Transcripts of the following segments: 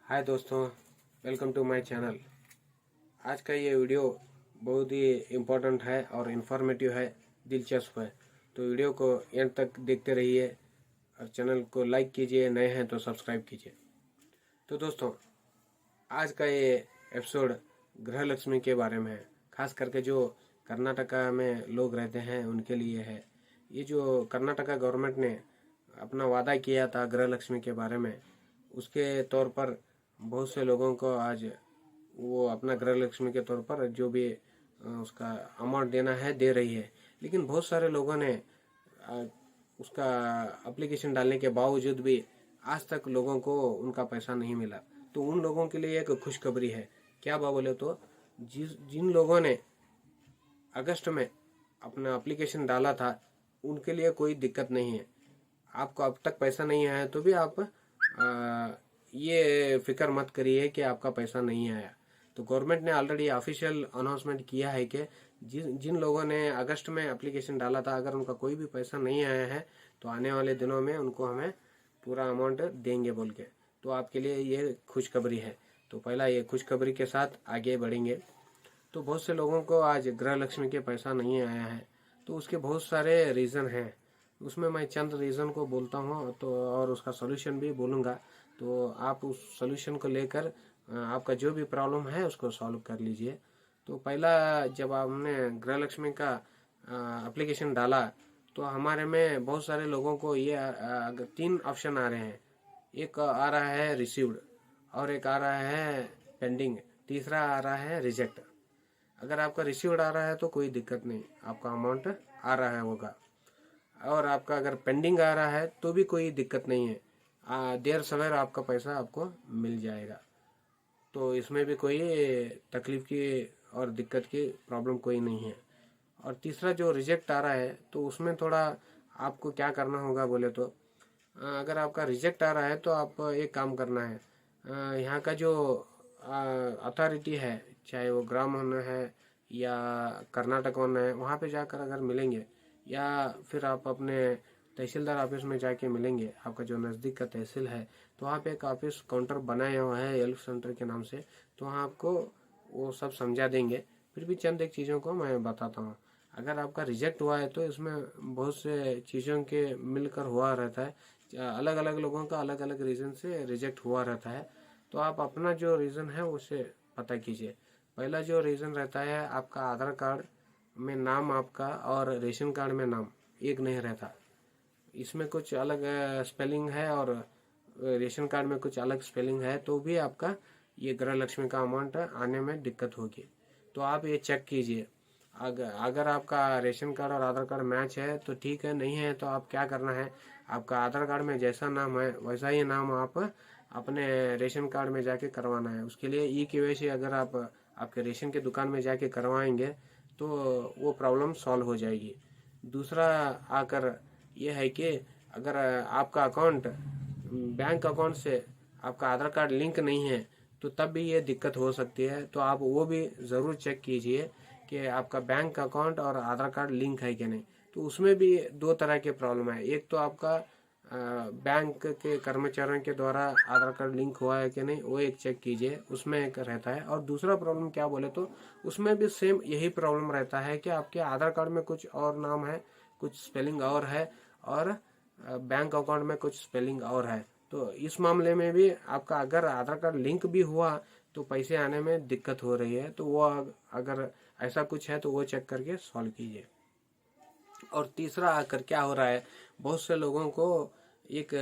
हाय दोस्तों, welcome to my channel. आज का ये वीडियो बहुत ही इम्पोर्टेंट है और इन्फॉर्मेटिव है, दिलचस्प है। तो वीडियो को एंड तक देखते रहिए और चैनल को लाइक कीजिए, नए हैं तो सब्सक्राइब कीजिए। तो दोस्तों, आज का ये एपिसोड गृह लक्ष्मी के बारे में है। खास करके जो कर्नाटका में लोग रहते हैं उनके लिए है। ये जो कर्नाटका गवर्नमेंट ने अपना वादा किया था गृह लक्ष्मी के बारे में, उसके तौर पर बहुत से लोगों को आज वो अपना गृह लक्ष्मी के तौर पर जो भी उसका अमाउंट देना है दे रही है। लेकिन बहुत सारे लोगों ने उसका एप्लीकेशन डालने के बावजूद भी आज तक लोगों को उनका पैसा नहीं मिला। तो उन लोगों के लिए एक खुशखबरी है। क्या बोले तो जिन लोगों ने अगस्त में अपना एप्लीकेशन डाला था उनके लिए कोई दिक्कत नहीं है। आपको अब तक पैसा नहीं आया तो भी आप ये फिक्र मत करिए कि आपका पैसा नहीं आया। तो गवर्नमेंट ने ऑलरेडी ऑफिशियल अनाउंसमेंट किया है कि जिन लोगों ने अगस्त में एप्लीकेशन डाला था, अगर उनका कोई भी पैसा नहीं आया है तो आने वाले दिनों में उनको हमें पूरा अमाउंट देंगे बोल के। तो आपके लिए ये खुशखबरी है। तो पहला ये खुशखबरी के साथ आगे बढ़ेंगे। तो बहुत से लोगों को आज गृह लक्ष्मी के पैसा नहीं आया है, तो उसके बहुत सारे रीज़न हैं। उसमें मैं चंद रीज़न को बोलता हूँ तो और उसका सॉल्यूशन भी बोलूँगा। तो आप उस सॉल्यूशन को लेकर आपका जो भी प्रॉब्लम है उसको सॉल्व कर लीजिए। तो पहला, जब हमने गृह लक्ष्मी का एप्लीकेशन डाला तो हमारे में बहुत सारे लोगों को ये 3 ऑप्शन आ रहे हैं। एक आ रहा है रिसीव्ड, और एक आ रहा है पेंडिंग, तीसरा आ रहा है रिजेक्ट। अगर आपका रिसीव्ड आ रहा है तो कोई दिक्कत नहीं, आपका अमाउंट आ रहा होगा। और आपका अगर पेंडिंग आ रहा है तो भी कोई दिक्कत नहीं है, देर सवेर आपका पैसा आपको मिल जाएगा। तो इसमें भी कोई तकलीफ की और दिक्कत की प्रॉब्लम कोई नहीं है। और तीसरा जो रिजेक्ट आ रहा है तो उसमें थोड़ा आपको क्या करना होगा बोले तो, अगर आपका रिजेक्ट आ रहा है तो आप एक काम करना है। यहाँ का जो अथॉरिटी है, चाहे वो ग्राम वन है या कर्नाटक वन है, वहाँ पे जाकर अगर मिलेंगे या फिर आप अपने तहसीलदार ऑफिस में जाके मिलेंगे, आपका जो नज़दीक का तहसील है, तो वहाँ पे एक ऑफिस काउंटर बनाया हुआ है हेल्प सेंटर के नाम से। तो वहाँ आपको वो सब समझा देंगे। फिर भी चंद एक चीज़ों को मैं बताता हूँ। अगर आपका रिजेक्ट हुआ है तो इसमें बहुत से चीज़ों के मिलकर हुआ रहता है। अलग अलग लोगों का अलग अलग रीज़न से रिजेक्ट हुआ रहता है। तो आप अपना जो रीज़न है उसे पता कीजिए। पहला जो रीज़न रहता है, आपका आधार कार्ड में नाम आपका और रेशन कार्ड में नाम एक नहीं रहता। इसमें कुछ अलग स्पेलिंग है और रेशन कार्ड में कुछ अलग स्पेलिंग है, तो भी आपका ये गृह लक्ष्मी का अमाउंट आने में दिक्कत होगी। तो आप ये चेक कीजिए। अगर आपका रेशन कार्ड और आधार कार्ड मैच है तो ठीक है, नहीं है तो आप क्या करना है, आपका आधार कार्ड में जैसा नाम है वैसा ही नाम आप अपने रेशन कार्ड में जाके करवाना है। उसके लिए ई-केवाईसी अगर आप आपके रेशन के दुकान में जाके करवाएंगे तो वो प्रॉब्लम सॉल्व हो जाएगी। दूसरा आकर यह है कि अगर आपका अकाउंट बैंक अकाउंट से आपका आधार कार्ड लिंक नहीं है तो तब भी ये दिक्कत हो सकती है। तो आप वो भी ज़रूर चेक कीजिए कि आपका बैंक अकाउंट और आधार कार्ड लिंक है कि नहीं। तो उसमें भी 2 तरह के प्रॉब्लम है। एक तो आपका बैंक के कर्मचारियों के द्वारा आधार कार्ड लिंक हुआ है कि नहीं, वो एक चेक कीजिए, उसमें एक रहता है। और दूसरा प्रॉब्लम क्या बोले तो उसमें भी सेम यही प्रॉब्लम रहता है कि आपके आधार कार्ड में कुछ और नाम है, कुछ स्पेलिंग और है, और बैंक अकाउंट में कुछ स्पेलिंग और है। तो इस मामले में भी आपका अगर आधार कार्ड लिंक भी हुआ तो पैसे आने में दिक्कत हो रही है। तो वो अगर ऐसा कुछ है तो वो चेक करके सॉल्व कीजिए। और तीसरा आकर क्या हो रहा है, बहुत से लोगों को एक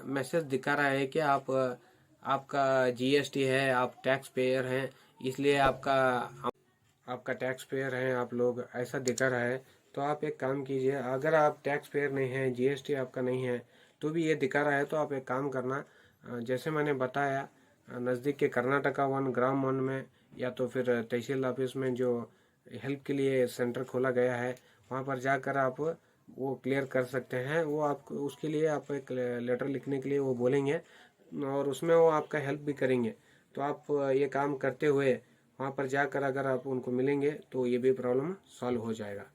मैसेज दिखा रहा है कि आपका जीएसटी है, आप टैक्स पेयर हैं, इसलिए आपका टैक्स पेयर हैं आप लोग, ऐसा दिखा रहा है। तो आप एक काम कीजिए, अगर आप टैक्स पेयर नहीं हैं, जीएसटी आपका नहीं है, तो भी ये दिखा रहा है, तो आप एक काम करना, जैसे मैंने बताया, नज़दीक के कर्नाटका वन, ग्राम वन में या तो फिर तहसील ऑफिस में जो हेल्प के लिए सेंटर खोला गया है, वहाँ पर जाकर आप वो क्लियर कर सकते हैं। वो आपको उसके लिए आप एक लेटर लिखने के लिए वो बोलेंगे और उसमें वो आपका हेल्प भी करेंगे। तो आप ये काम करते हुए वहाँ पर जाकर अगर आप उनको मिलेंगे तो ये भी प्रॉब्लम सॉल्व हो जाएगा।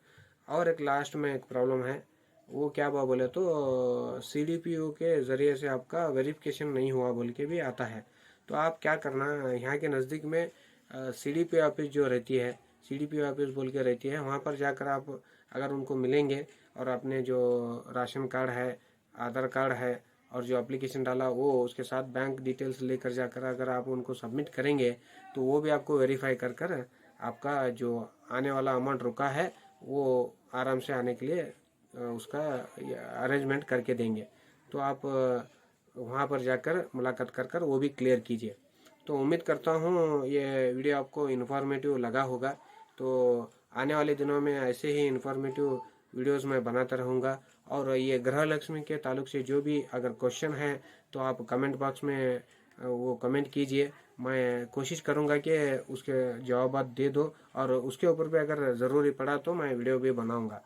और एक लास्ट में एक प्रॉब्लम है, वो क्या बोले तो सीडीपीओ के ज़रिए से आपका वेरिफिकेशन नहीं हुआ बोल के भी आता है। तो आप क्या करना, यहाँ के नज़दीक में CDP ऑफिस जो रहती है, CDP ऑफिस बोल के रहती है, वहाँ पर जाकर आप अगर उनको मिलेंगे और अपने जो राशन कार्ड है, आधार कार्ड है और जो एप्लीकेशन डाला वो उसके साथ बैंक डिटेल्स लेकर जाकर अगर आप उनको सबमिट करेंगे तो वो भी आपको वेरीफाई कर कर आपका जो आने वाला अमाउंट रुका है वो आराम से आने के लिए उसका अरेंजमेंट करके देंगे। तो आप वहाँ पर जाकर मुलाकात कर कर वो भी क्लियर कीजिए। तो उम्मीद करता हूँ ये वीडियो आपको इन्फॉर्मेटिव लगा होगा। तो आने वाले दिनों में ऐसे ही इन्फॉर्मेटिव वीडियोस मैं बनाता रहूँगा। और ये गृह लक्ष्मी के ताल्लुक से जो भी अगर क्वेश्चन है तो आप कमेंट बॉक्स में वो कमेंट कीजिए, मैं कोशिश करूँगा कि उसके जवाब दे दो और उसके ऊपर भी अगर ज़रूरी पड़ा तो मैं वीडियो भी बनाऊँगा।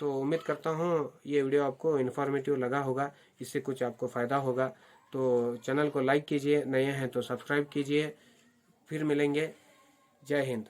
तो उम्मीद करता हूँ ये वीडियो आपको इन्फॉर्मेटिव लगा होगा, इससे कुछ आपको फ़ायदा होगा। तो चैनल को लाइक कीजिए, नए हैं तो सब्सक्राइब कीजिए। फिर मिलेंगे। जय हिंद।